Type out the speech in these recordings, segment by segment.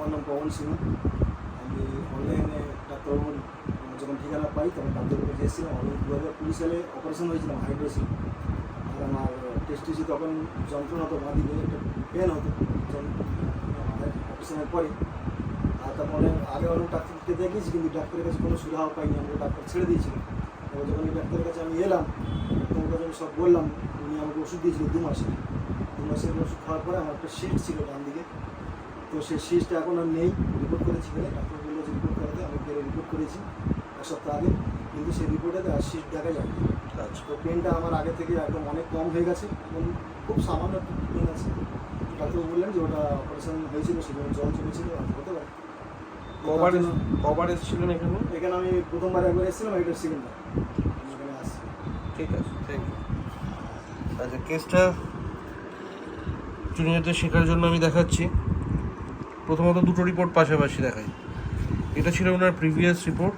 আমার নাম পবন সিংহ। আমি অনলাইনে ডাক্তারবাবুর যখন ঠিকানা পাই তখন ডাক্তারবাবুকে এসেছিলাম। আমি 2020 সালে অপারেশন হয়েছিলাম হাইড্রোসিল। আর আমার টেস্টিসে তখন যন্ত্রণা হতো, বাঁদিকে একটা পেন হতো অপারেশনের পরে। আর তারপরে আগে অনেক ডাক্তারকে দেখিয়েছি, কিন্তু ডাক্তারের কাছে কোনো সুরাহা পাইনি। আমাকে ডাক্তার ছেড়ে দিয়েছিল। তবে যখন এই ডাক্তারের কাছে আমি এলাম, তোমার কাছে আমি সব বললাম। উনি আমাকে ওষুধ দিয়েছিল 2 মাসের ওষুধ খাওয়ার পরে আমার একটা সিস্ট ছিল ডান দিকে। তো সেই সিস্টটা এখন আর নেই। রিপোর্ট করেছি বলে ডাক্তার বললো যে রিপোর্ট করাতে, আমি গেলে রিপোর্ট করেছি 1 সপ্তাহ আগে, কিন্তু সেই রিপোর্টে আর সিস্ট দেখা যায়। আচ্ছা, তো পেনটা আমার আগে থেকে একদম অনেক কম হয়ে গেছে, এবং খুব সামান্য পেন আছে। ডাক্তারবাবু বললেন যে ওটা অপারেশন হয়েছিল, সেখানে জল চলেছিল, হতে পারে। কবার এসেছিলেন এখানে? এখানে আমি প্রথমবার একবার এসেছিলাম, এটা সেকেন্ডবার এখানে আসছি। ঠিক আছে, থ্যাংক ইউ। আচ্ছা, কেসটা জুনিয়রদের শেখার জন্য আমি দেখাচ্ছি। প্রথমত 2টো রিপোর্ট পাশাপাশি দেখাই। এটা ছিল ওনার প্রিভিয়াস রিপোর্ট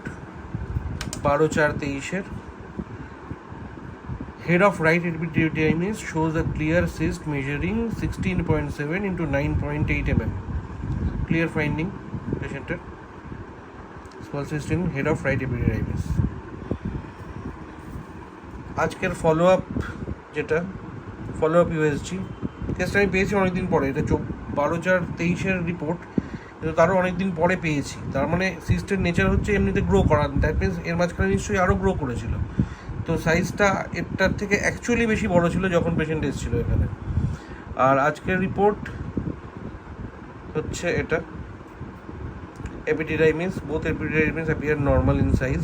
12/4/23-এর। Head of right epididymis shows a clear cyst measuring 16.7 into 9.8 mm. Clear finding patient-এর small cyst in head of right epididymis. আজকের ফলো আপ USG কেসটা আমি পেয়েছি অনেকদিন পরে। এটা 12/4/23-এর রিপোর্ট, কিন্তু তারও অনেকদিন পরে পেয়েছি। তার মানে সিস্টের নেচার হচ্ছে এমনিতে গ্রো করা, দ্যাট মিনস এর মাঝখানে নিশ্চয়ই আরও গ্রো করেছিল। তো সাইজটা এটার থেকে অ্যাকচুয়ালি বেশি বড় ছিল যখন পেশেন্ট এসেছিলো এখানে। আর আজকের রিপোর্ট হচ্ছে এটা epididymis, both epididymis appear normal in size.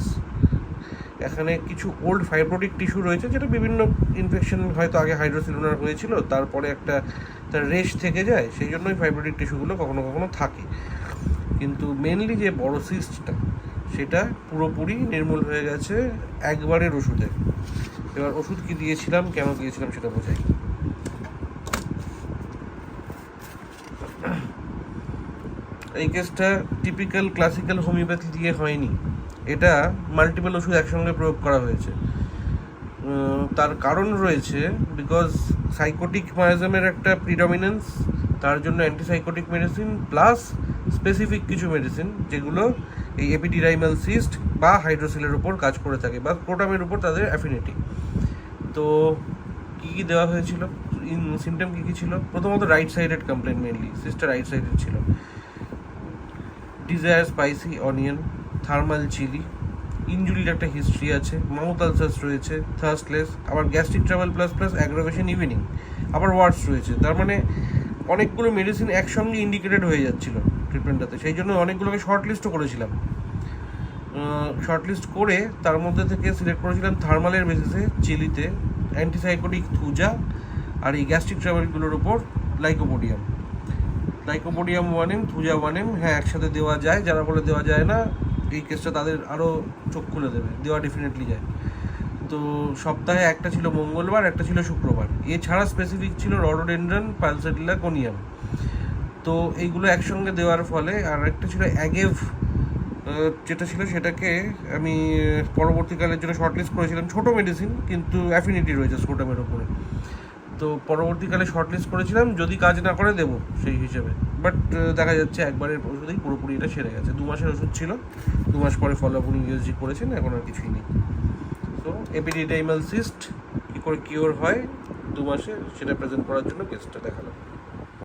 এখানে কিছু ওল্ড ফাইব্রোটিক টিস্যু রয়েছে, যেটা বিভিন্ন ইনফেকশন হয়তো আগে হাইড্রোসিলুনার হয়েছিল, তারপরে একটা তার রেশ থেকে যায়, সেই জন্যই ফাইব্রোটিক টিস্যুগুলো কখনো কখনো থাকে। কিন্তু মেনলি যে বড় সিস্টটা, সেটা পুরোপুরি নির্মূল হয়ে গেছে একবারের ওষুধে। এবার ওষুধ কি দিয়েছিলাম, কেন দিয়েছিলাম সেটা বোঝাই। এই কেসটা টিপিক্যাল ক্লাসিক্যাল হোমিওপ্যাথি দিয়ে হয়নি, এটা মাল্টিপল ওষুধ একসঙ্গে প্রয়োগ করা হয়েছে। তার কারণ রয়েছে, বিকজ সাইকোটিক মায়াজমের একটা প্রিডমিনেন্স, তার জন্য অ্যান্টিসাইকোটিক মেডিসিন প্লাস স্পেসিফিক কিছু মেডিসিন, যেগুলো এই এপিডিডাইমাল সিস্ট বা হাইড্রোসিলের উপর কাজ করে থাকে, বা ক্রোটামের উপর তাদের অ্যাফিনিটি। তো কী কী দেওয়া হয়েছিল, সিমটম কী কী ছিল? প্রথমত রাইট সাইডেড কমপ্লেন, মেনলি সিস্টটা রাইট সাইডেড ছিল। Desire spicy onion, thermal chilly, ইনজুরির একটা হিস্ট্রি আছে, মাউথ আলসার্স রয়েছে, থার্স্টলেস, আবার gastric travel plus aggravation evening, আবার ওয়ার্ডস রয়েছে। তার মানে অনেকগুলো মেডিসিন একসঙ্গে ইন্ডিকেটেড হয়ে যাচ্ছিল ট্রিটমেন্টটাতে। সেই জন্য অনেকগুলোকে শর্ট লিস্টও করেছিলাম। শর্ট লিস্ট করে তার মধ্যে থেকে সিলেক্ট করেছিলাম থার্মালের বেসিসে চিলিতে অ্যান্টিসাইকোটিক থুজা, আর এই গ্যাস্ট্রিক ট্রাভেলগুলোর উপর লাইকোপোডিয়াম 1M, থুজা 1M। হ্যাঁ, একসাথে দেওয়া যায়, যারা বলে দেওয়া যায় না, এই কেসটা তাদের আরও চোখ খুলে দেবে, দেওয়া ডেফিনেটলি যায়। তো সপ্তাহে একটা ছিল মঙ্গলবার, একটা ছিল শুক্রবার। এছাড়া স্পেসিফিক ছিল রডোডেন্ড্রন, পালসেটিলা, কোনিয়াম। তো এইগুলো একসঙ্গে দেওয়ার ফলে, আর একটা ছিল অ্যাগেভ, যেটা ছিল সেটাকে আমি পরবর্তীকালের জন্য শর্টলিস্ট করেছিলাম। ছোটো মেডিসিন, কিন্তু অ্যাফিনিটি রয়েছে স্কোটামের ওপরে। তো পরবর্তীকালে শর্টলিস্ট করেছিলাম, যদি কাজ না করে দেবো সেই হিসেবে। বাট দেখা যাচ্ছে একবারের ওষুধেই পুরোপুরি এটা সেরে গেছে। 2 মাসের ওষুধ ছিল, 2 মাস পরে ফলো আপ উনি ইউএসজি করেছেন, এখন আর কিছুই নেই। তো এপিডিডাইমাল সিস্ট কী করে কিওর হয় 2 মাসে, সেটা প্রেজেন্ট করার জন্য কেসটা দেখালাম।